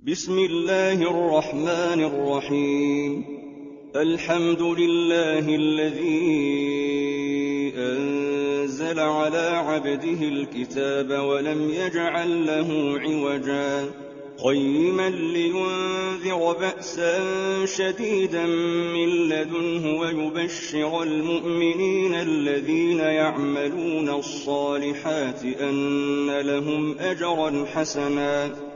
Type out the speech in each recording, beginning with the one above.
بسم الله الرحمن الرحيم. الحمد لله الذي أنزل على عبده الكتاب ولم يجعل له عوجا قيما لينذر بأسا شديدا من لدنه ويبشر المؤمنين الذين يعملون الصالحات أن لهم أجرا حسنا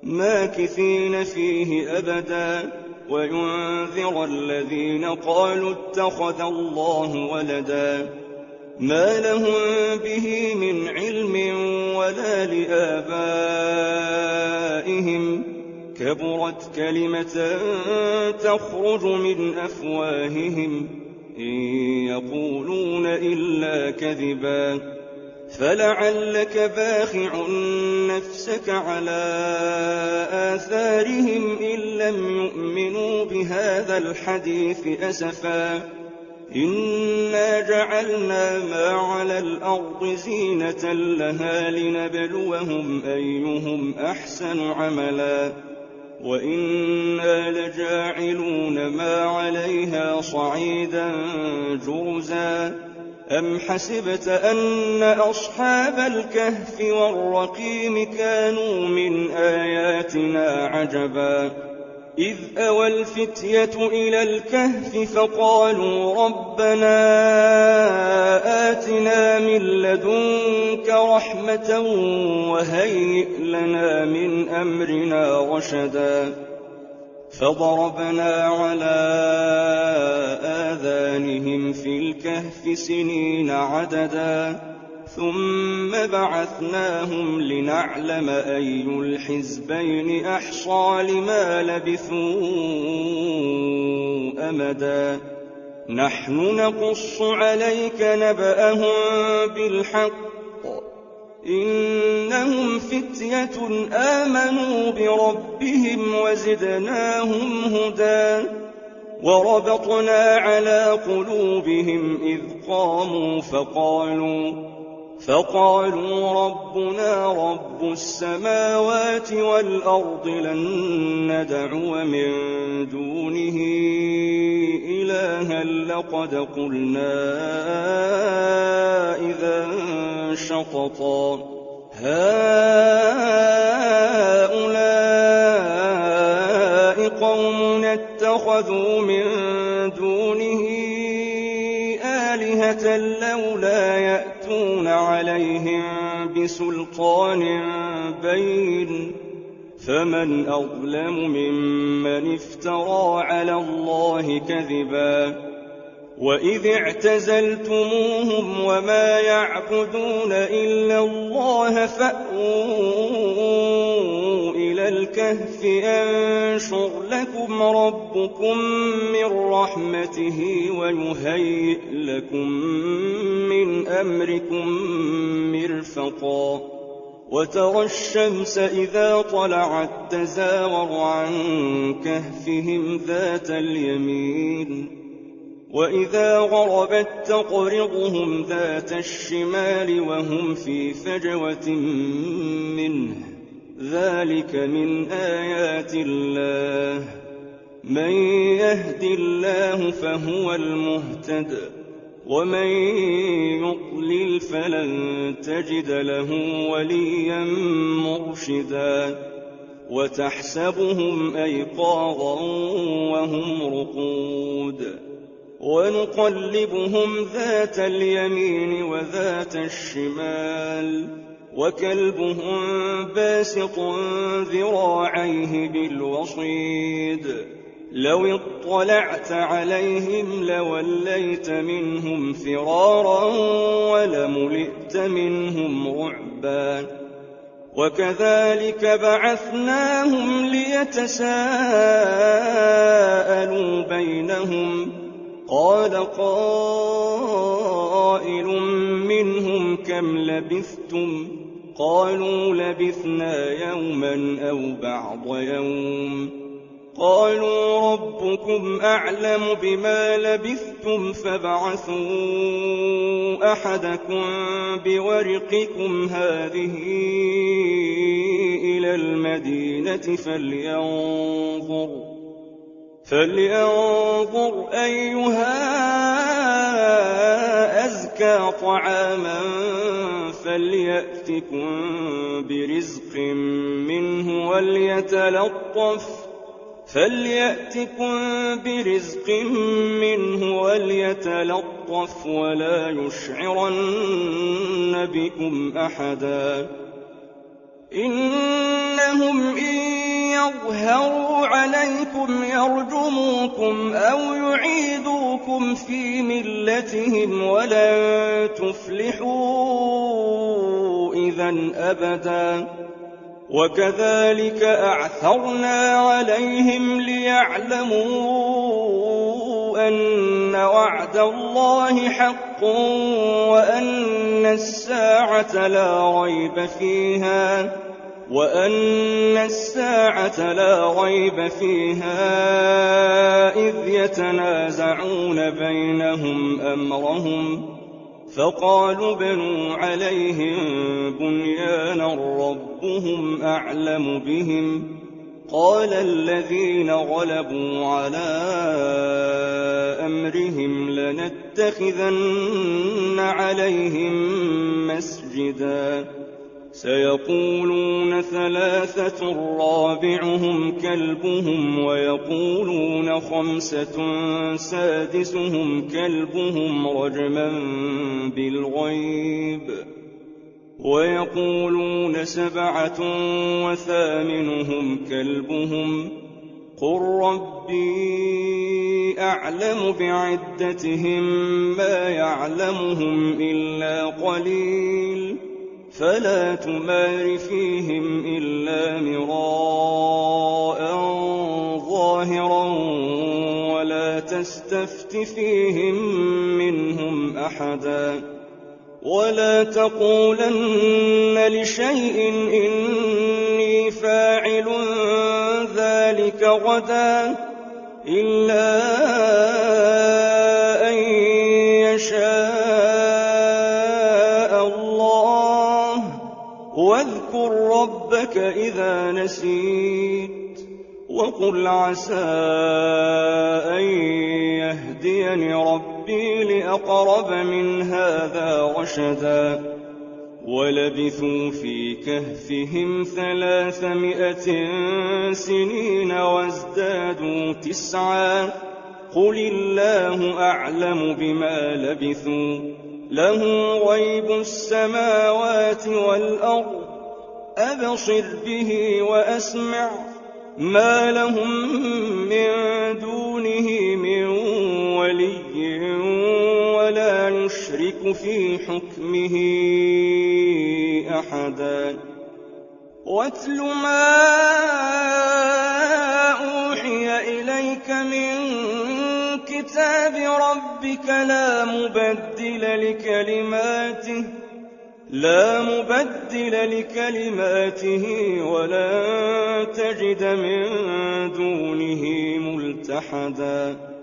ماكثين فيه أبدا وينذر الذين قالوا اتخذ الله ولدا ما لهم به من علم ولا لآبائهم كبرت كلمة تخرج من أفواههم إن يقولون إلا كذبا فلعلك باخع نفسك على آثارهم إن لم يؤمنوا بهذا الحديث أسفا إنا جعلنا ما على الأرض زينة لها لنبلوهم أيهم أحسن عملا وإنا لجاعلون ما عليها صعيدا جرزا أم حسبت أن أصحاب الكهف والرقيم كانوا من آياتنا عجبا إذ أوى الفتية إلى الكهف فقالوا ربنا آتنا من لدنك رحمة وهيئ لنا من أمرنا رشدا فضربنا على آذانهم في الكهف سنين عددا ثم بعثناهم لنعلم أي الحزبين أحصى لما لبثوا أمدا نحن نقص عليك نبأهم بالحق إنهم فتية آمنوا بربهم وزدناهم هدى وربطنا على قلوبهم إذ قاموا فقالوا ربنا رب السماوات والأرض لن ندعو من دونه إلها لقد قلنا إذا شططا هؤلاء قوم اتخذوا من دونه آلهة لولا يأتون عليهم بسلطان بين فمن أظلم ممن افترى على الله كذبا وإذ اعتزلتموهم وما يعبدون إلا الله فأووا إلى الكهف ينشر لكم ربكم من رحمته ويهيئ لكم من أمركم مرفقا وترى الشمس إذا طلعت تزاور عن كهفهم ذات اليمين وإذا غربت تقرضهم ذات الشمال وهم في فجوة منه ذلك من آيات الله من يهد الله فهو المهتد ومن يضلل فلن تجد له وليا مرشدا وتحسبهم أيقاظا وهم رقود ونقلبهم ذات اليمين وذات الشمال وكلبهم باسط ذراعيه بالوصيد لو اطلعت عليهم لوليت منهم فرارا ولملئت منهم رعبا وكذلك بعثناهم ليتساءلوا بينهم قال قائل منهم كم لبثتم قالوا لبثنا يوما أو بعض يوم قالوا ربكم أعلم بما لبثتم فابعثوا أحدكم بورقكم هذه إلى المدينة فلينظر أيها أزكى طعاما فليأتكم برزق منه وليتلطف ولا يشعرن بكم أحدا إنهم إن يظهروا عليكم يرجموكم أو يعيدوكم في ملتهم ولن تفلحوا إذا أبدا وكذلك أعثرنا عليهم ليعلموا أن وعد الله حق وأن الساعة لا ريب فيها إذ يتنازعون بينهم أمرهم فقالوا ابنوا عليهم بنيانا ربهم أعلم بهم قال الذين غلبوا على أمرهم لنتخذن عليهم مسجدا سيقولون 3 رابعهم كلبهم ويقولون 5 سادسهم كلبهم رجما بالغيب ويقولون 7 وثامنهم كلبهم قل ربي أعلم بعدتهم ما يعلمهم إلا قليل فلا تمار فيهم إلا مراء ظاهرا ولا تستفت فيهم منهم أحدا ولا تقولن لشيء إني فاعل ذلك غدا إلا أن يشاء الله واذكر ربك إذا نسيت وقل عسى أن يهديني ربي لأقرب من هذا رشدا ولبثوا في كهفهم 300 سنين وازدادوا 9 قل الله أعلم بما لبثوا له غيب السماوات والأرض أبصر به وأسمع ما لهم من دونه من ولي ولا يشرك في حكمه أحدا واتل ما أوحي إليك من كتاب ربك لا مبدل لكلماته ولا تجد من دونه ملتحدا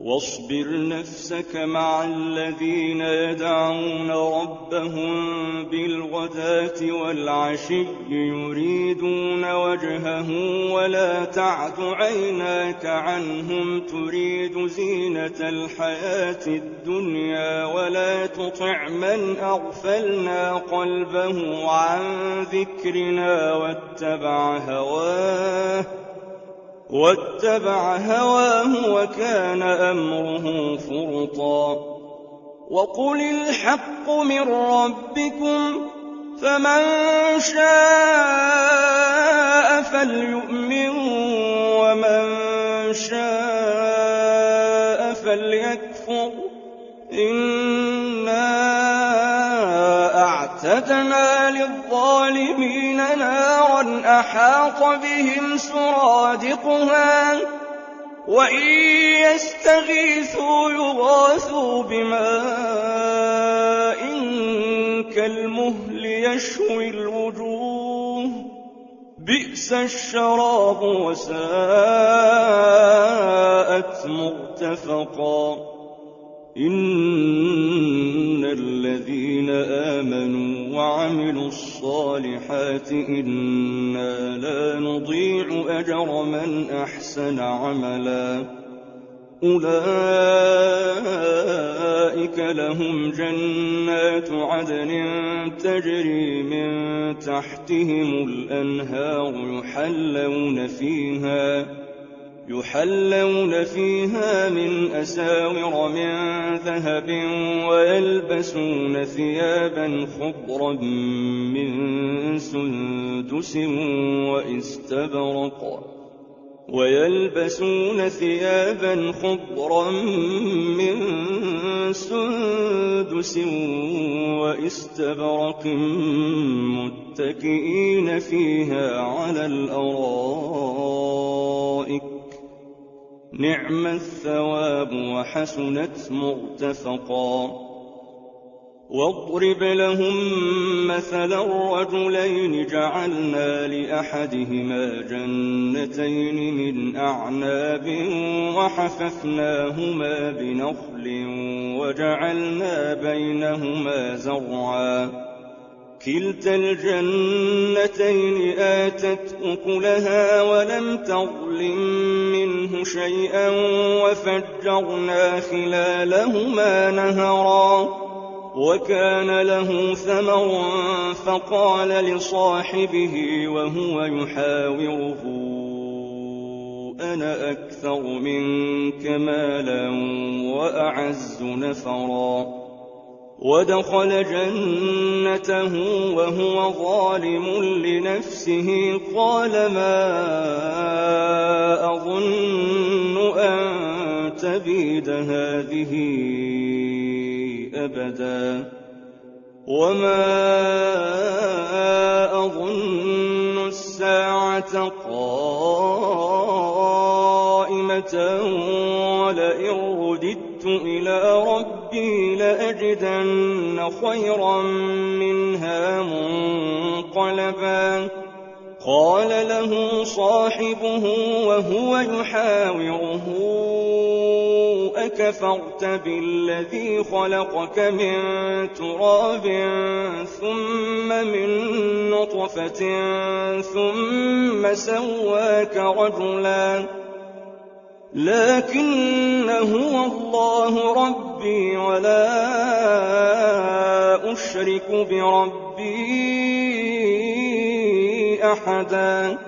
واصبر نفسك مع الذين يدعون ربهم بالغداة والعشي يريدون وجهه ولا تعد عيناك عنهم تريد زينة الحياة الدنيا ولا تطع من أغفلنا قلبه عن ذكرنا واتبع هواه وكان أمره فرطا وقل الحق من ربكم فمن شاء فليؤمن ومن شاء فليكفر إنا أعتدنا للظالمين نارا أحاط بهم سرادقها وإن يستغيثوا يغاثوا بماء كالمهل يشوي الوجوه بئس الشراب وساءت مرتفقا إن الذين آمنوا وعملوا الصالحات الصالحات إنا لا نضيع أجر من أحسن عملا أولئك لهم جنات عدن تجري من تحتهم الأنهار يحلون فيها من أساور من ذهب ويلبسون ثيابا خضرا من سندس واستبرق متكئين فيها على الأرائك نعم الثواب وحسنت مرتفقا واضرب لهم مثلا الرجلين جعلنا لأحدهما جنتين من أعناب وحففناهما بنخل وجعلنا بينهما زرعا كلتا الجنتين آتت أكلها ولم تظلم منه شيئا وفجرنا خلالهما نهرا وكان له ثمر فقال لصاحبه وهو يحاوره أنا أكثر منك مالا وأعز نفرا ودخل جنته وهو ظالم لنفسه قال ما أظن أن تبيد هذه أبدا وما أظن الساعة قائمة ولئن رددت إلى ربي لأجدن خيرا منها منقلبا قال له صاحبه وهو يحاوره أكفرت بالذي خلقك من تراب ثم من نطفة ثم سواك رجلا لكن هو الله ربي ولا أشرك بربي أحدا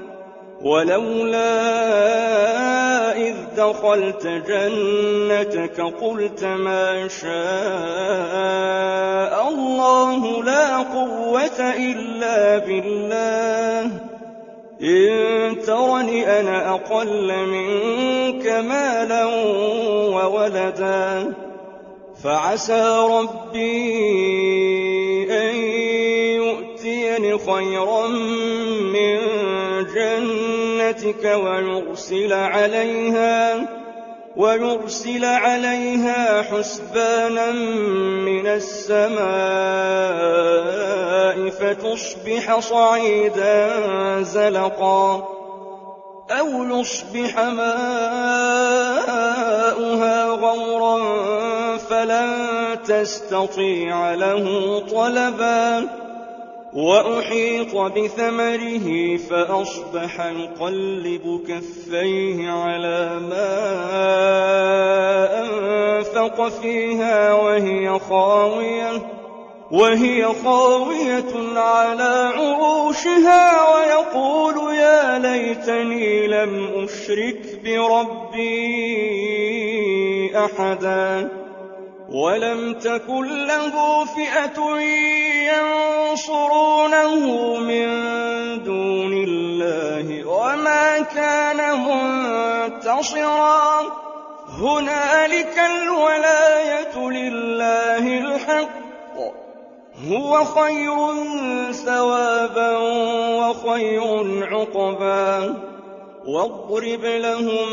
ولولا إذ دخلت جنتك قلت ما شاء الله لا قوة إلا بالله إن ترني أنا أقل منك مالا وولدا فعسى ربي أن يؤتيني خيرا من جنتك ويرسل عليها حسبانا من السماء فتصبح صعيدا زلقا أو يصبح ماؤها غورا فلن تستطيع له طلبا وأحيط بثمره فأصبح يقلب كفيه على ما أنفق فيها وهي خاوية على عروشها ويقول يا ليتني لم أشرك بربي أحدا ولم تكن له فئة ينصرونه من دون الله وما كان منتصرا هنالك الولاية لله الحق هو خير ثوابا وخير عقبا واضرب لهم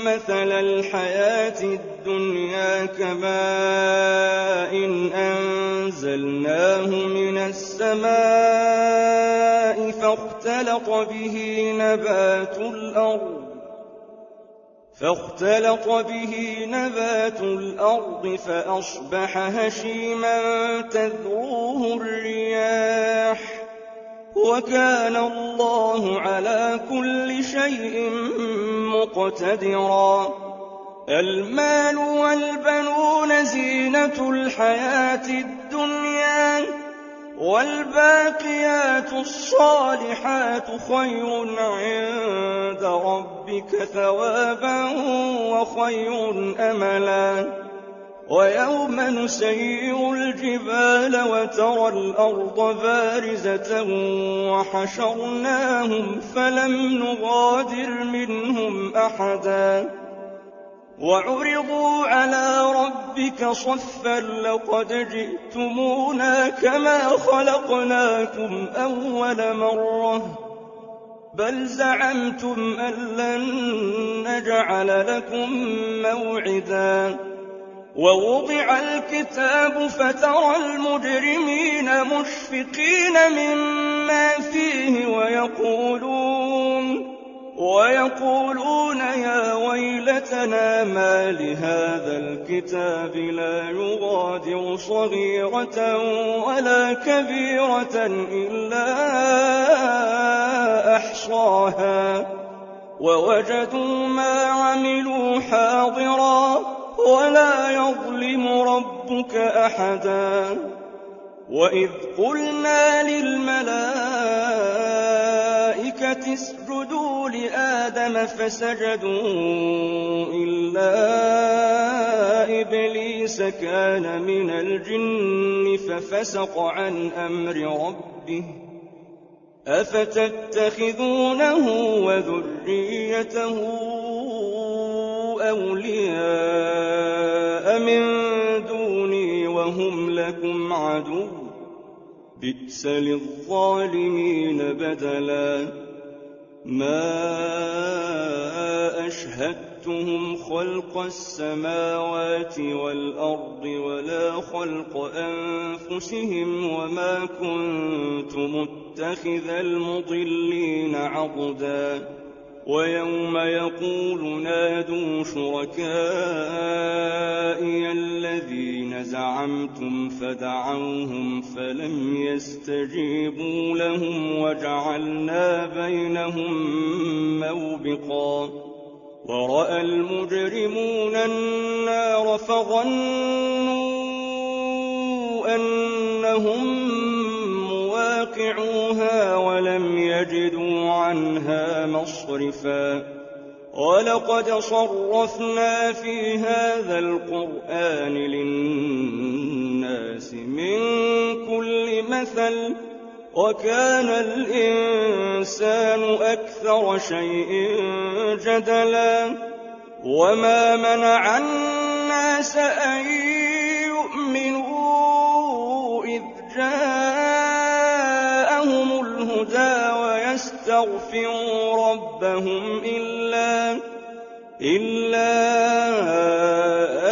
مثل الحياة الدنيا كماء أنزلناه من السماء فاختلط به نبات الأرض فأصبح هشيما تذروه الرياح وكان الله على كل شيء مقتدرا. المال والبنون زينة الحياة الدنيا، والباقيات الصالحات خير عند ربك ثوابا وخير أملا. ويوم نسير الجبال وترى الأرض بارزة وحشرناهم فلم نغادر منهم أحدا وعرضوا على ربك صفا لقد جئتمونا كما خلقناكم أول مرة بل زعمتم أن لن نجعل لكم موعدا. ووضع الكتاب فترى المجرمين مشفقين مما فيه ويقولون يا ويلتنا ما لهذا الكتاب لا يغادر صغيرة ولا كبيرة إلا أحصاها ووجدوا ما عملوا حاضرا ولا يظلم ربك أحدا. وإذ قلنا للملائكة اسجدوا لآدم فسجدوا إلا إبليس كان من الجن ففسق عن أمر ربه أفتتخذونه وذريته أولياء من دوني وهم لكم عدو بئس للظالمين بدلا. ما أشهدتهم خلق السماوات والأرض ولا خلق أنفسهم وما كنت متخذ المضلين عضدا. ويوم يقول نادوا شركائي الذين زعمتم فدعوهم فلم يستجيبوا لهم وجعلنا بينهم موبقا. ورأى المجرمون النار فظنوا أنهم مواقعوها ولم يجدوا عنها مصرفا. ولقد صرفنا في هذا القرآن للناس من كل مثل وكان الإنسان أكثر شيء جدلا. وما منع الناس أن يؤمنوا إذ جاءهم الهدى ويستغفروا ربهم إلا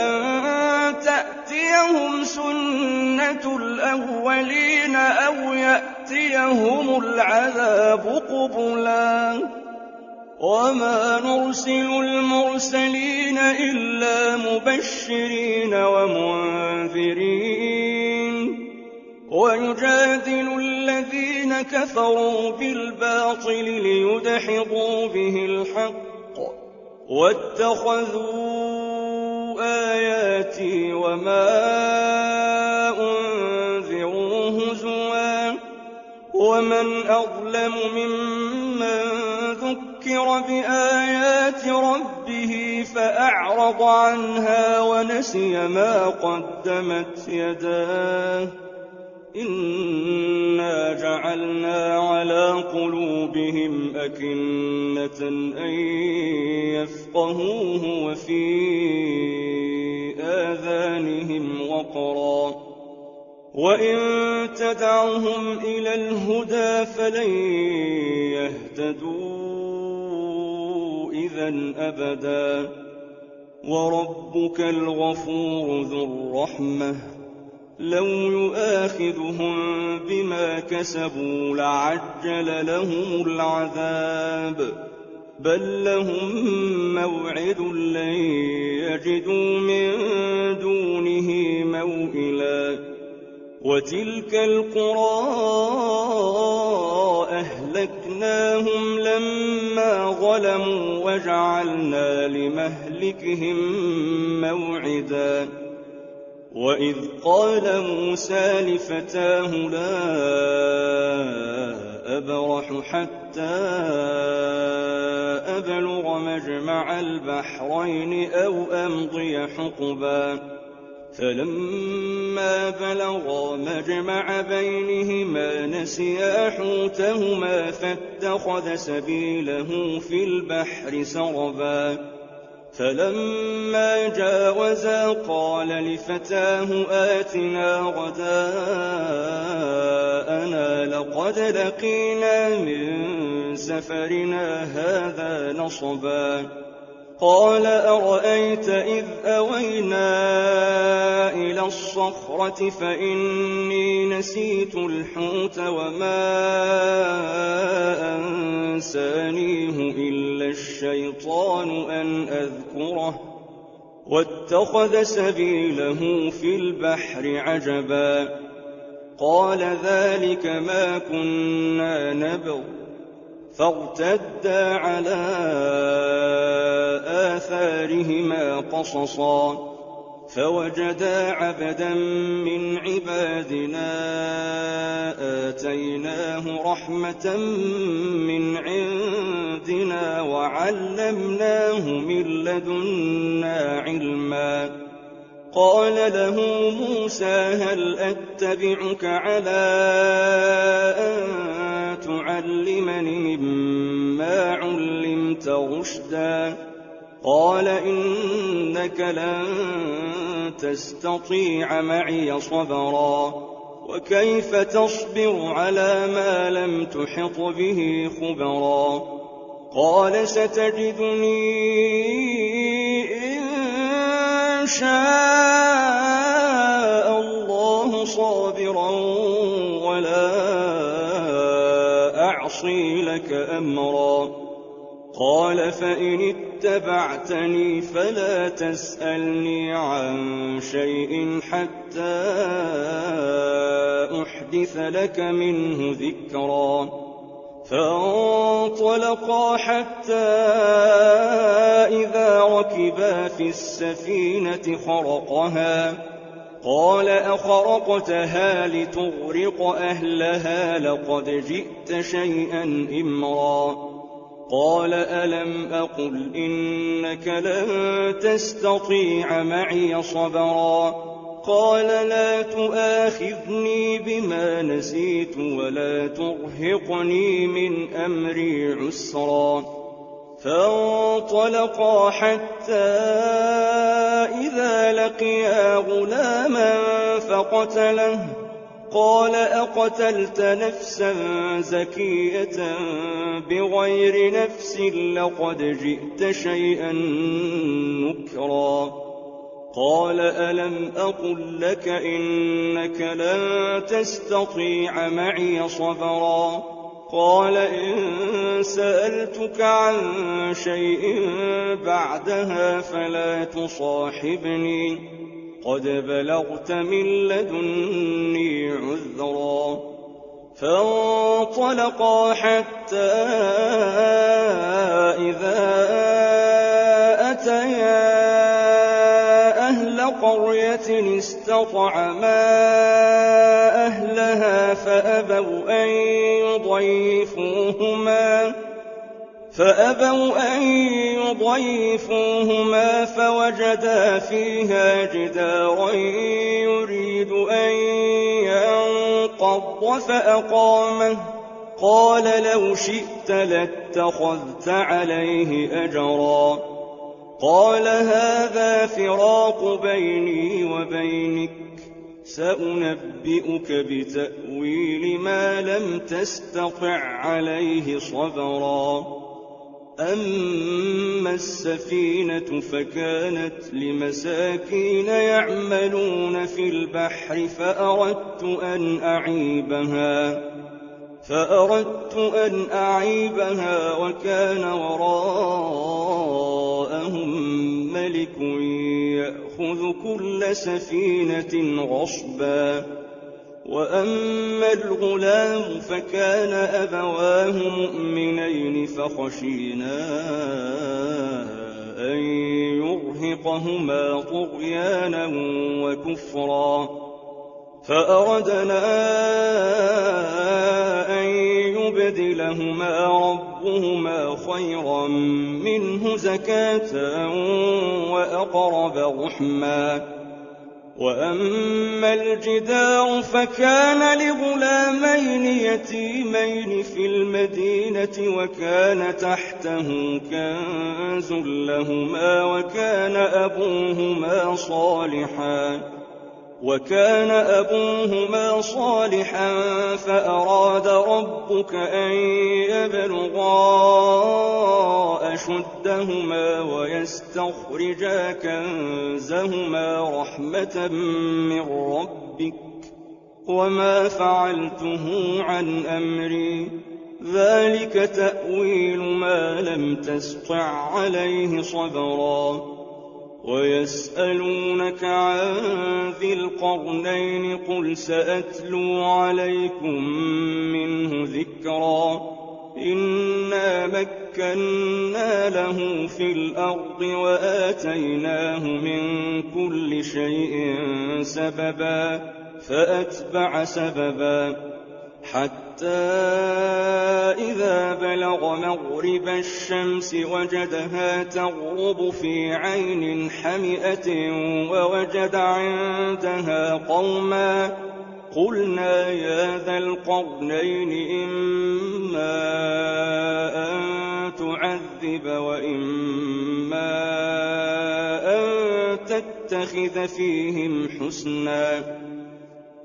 أن تأتيهم سنة الأولين أو يأتيهم العذاب قبلا. وما نرسل المرسلين إلا مبشرين ومنذرين ويجادل الذين كفروا بالباطل ليدحضوا به الحق واتخذوا آياتي وما أنذروا هزوا. ومن أظلم ممن ذكر بآيات ربه فأعرض عنها ونسي ما قدمت يداه إنا جعلنا على قلوبهم أكنة أن يفقهوه وفي آذانهم وقرا وإن تدعهم إلى الهدى فلن يهتدوا إذا أبدا. وربك الغفور ذو الرحمة لو يؤاخذهم بما كسبوا لعجل لهم العذاب بل لهم موعد لن يجدوا من دونه موئلا. وتلك القرى وأهلكناهم لما ظلموا وجعلنا لمهلكهم موعدا وإذ قال موسى لفتاه لا أبرح حتى أبلغ مجمع البحرين أو أمضي حقبا فلما بلغا مجمع بينهما نسيا حوتهما فاتخذ سبيله في البحر سربا فلما جاوزا قال لفتاه آتنا غداءنا لقد لقينا من سفرنا هذا نصبا قال أرأيت إذ أوينا إلى الصخرة فإني نسيت الحوت وما أنسانيه إلا الشيطان أن أذكره واتخذ سبيله في البحر عجبا قال ذلك ما كنا نبغ فارتدا على آثارهما قصصا فوجدا عبدا من عبادنا آتيناه رحمة من عندنا وعلمناه من لدنا علما قال له موسى هل أتبعك على أن تعلمني مما علمت رشدا قال إنك لن تستطيع معي صبرا وكيف تصبر على ما لم تحط به خبرا قال ستجدني إن شاء الله صابرا ولا أعصي لك أمرا قال فإن اتبعتني فلا تسألني عن شيء حتى أحدث لك منه ذكرا فانطلقا حتى إذا ركبا في السفينة خرقها قال أخرقتها لتغرق أهلها لقد جئت شيئا إمرا قال ألم أقل إنك لن تستطيع معي صبرا قال لا تؤاخذني بما نسيت ولا ترهقني من أمري عسرا فانطلقا حتى إذا لقيا غلاما فقتله قال أقتلت نفسا زكية بغير نفس لقد جئت شيئا نكرا قال ألم أقل لك إنك لن تستطيع معي صبرا قال إن سألتك عن شيء بعدها فلا تصاحبني قد بلغت من لدني عذرا فانطلقا حتى إذا أتيا أهل قرية استطعما أهلها فأبوا أن يضيفوهما فوجدا فيها جدارا يريد أن ينقض فأقامه قال لو شئت لاتخذت عليه أجرا قال هذا فراق بيني وبينك سأنبئك بتأويل ما لم تستطع عليه صبرا أما السفينة فكانت لمساكين يعملون في البحر فأردت أن أعيبها وكان وراءهم ملك يأخذ كل سفينة غصبا وأما الغلام فكان أبواه مؤمنين فخشينا أن يرهقهما طغيانا وكفرا فأردنا أن يبدلهما ربهما خيرا منه زكاة وأقرب رحما وأما الجدار فكان لغلامين يتيمين في المدينة وكان تحته كنز لهما وكان أبوهما صالحا فأراد ربك أن يبلغا أشدهما ويستخرجا كنزهما رحمة من ربك وما فعلته عن أمري ذلك تأويل ما لم تسطع عليه صبرا ويسألونك عن ذي القرنين قل سأتلو عليكم منه ذكرا إنا مكنا له في الأرض وآتيناه من كل شيء سببا فأتبع سببا حتى إذا بلغ مغرب الشمس وجدها تغرب في عين حمئة ووجد عندها قوما قلنا يا ذا القرنين إما أن تعذب وإما أن تتخذ فيهم حسنا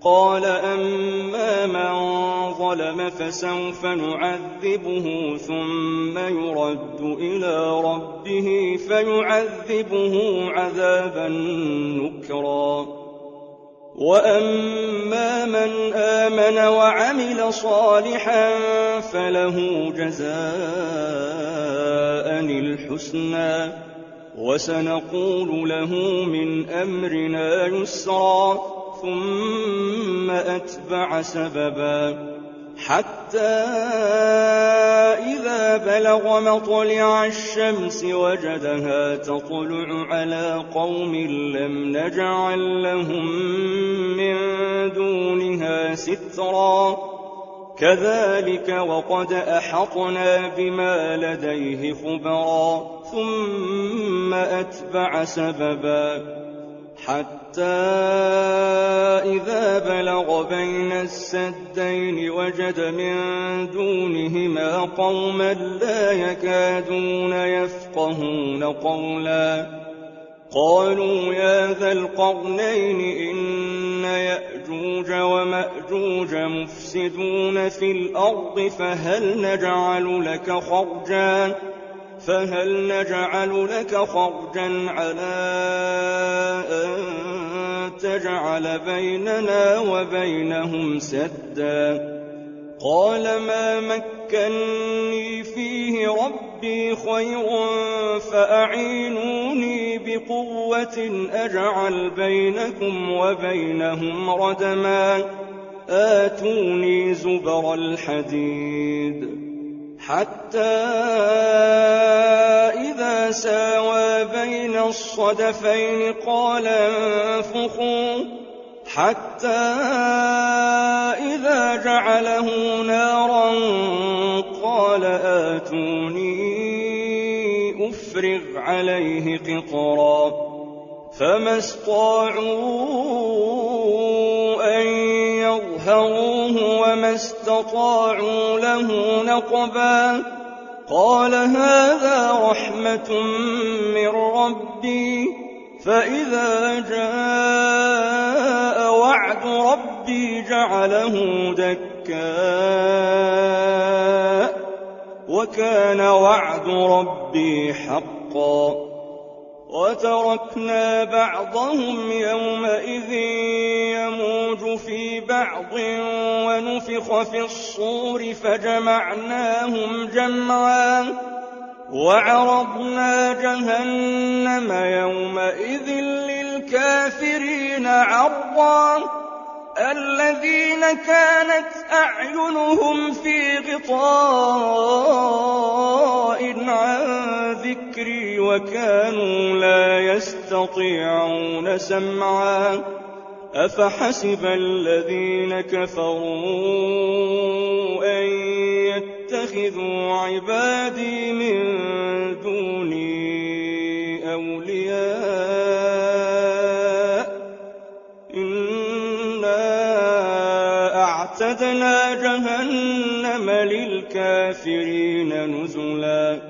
قال أما من ظلم فسوف نعذبه ثم يرد إلى ربه فيعذبه عذابا نكرا وأما من آمن وعمل صالحا فله جزاء الحسنى وسنقول له من أمرنا يسرا ثم أتبع سببا حتى إذا بلغ مطلع الشمس وجدها تطلع على قوم لم نجعل لهم من دونها سترا كذلك وقد أحطنا بما لديه خبرا ثم أتبع سببا حتى إذا بلغ بين السدين وجد من دونهما قوما لا يكادون يفقهون قولا قالوا يا ذا القرنين إن يأجوج ومأجوج مفسدون في الأرض فهل نجعل لك خرجا على أن تجعل بيننا وبينهم سدا قال ما مكني فيه ربي خير فأعينوني بقوة أجعل بينكم وبينهم ردما آتوني زبر الحديد حتى إذا ساوى بين الصدفين قال انفخوا حتى إذا جعله نارا قال آتوني أفرغ عليه قطرا فما استطاعوا أن يظهروه وما استطاعوا له نقبا قال هذا رحمة من ربي فإذا جاء وعد ربي جعله دكاء وكان وعد ربي حقا وتركنا بعضهم يومئذ يموج في بعض ونفخ في الصور فجمعناهم جمعا وعرضنا جهنم يومئذ للكافرين عرضا الذين كانت أعينهم في غطاء عن ذكري وكانوا لا يستطيعون سمعا أفحسب الذين كفروا أن يتخذوا عبادي من دوني أولياء إنا أعتدنا جهنم للكافرين نزلا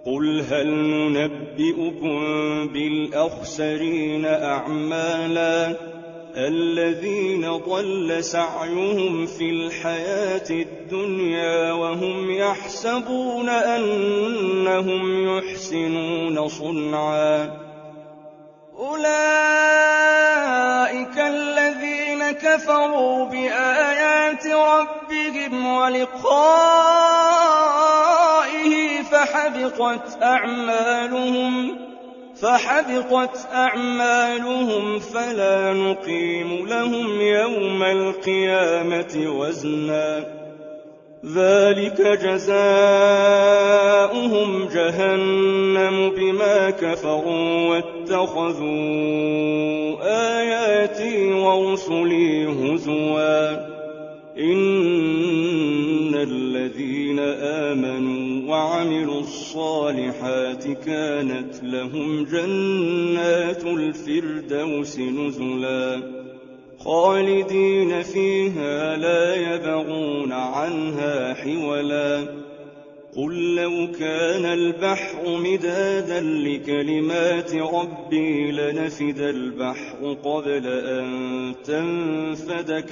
قل هل ننبئكم بالأخسرين أعمالا الذين ضل سعيهم في الحياة الدنيا وهم يحسبون أنهم يحسنون صنعا أولئك الذين كفروا بآيات ربهم ولقائه فحبطت أعمالهم فلا نقيم لهم يوم القيامة وزنا ذلك جزاؤهم جهنم بما كفروا واتخذوا آياتي ورسلي هزوا إن الذين آمنوا وعملوا الصالحات كانت لهم جنات الفردوس نزلا خالدين فيها لا يبغون عنها حولا قل لو كان البحر مدادا لكلمات ربي لنفد البحر قبل أن تنفد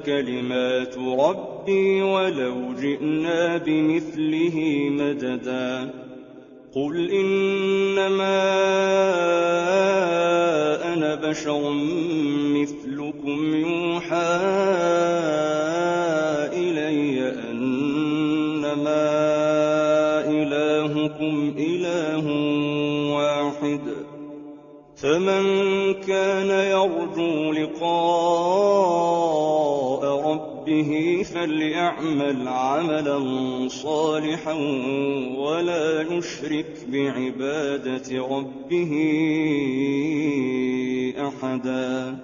كلمات ربي ولو جئنا بمثله مددا قل إنما أنا بشر مثلكم يوحى إلي أنما إلهكم إله واحد فمن كان يرجو لقاء ربه فليعمل عملا صالحا ولا يشرك بعبادة ربه أحدا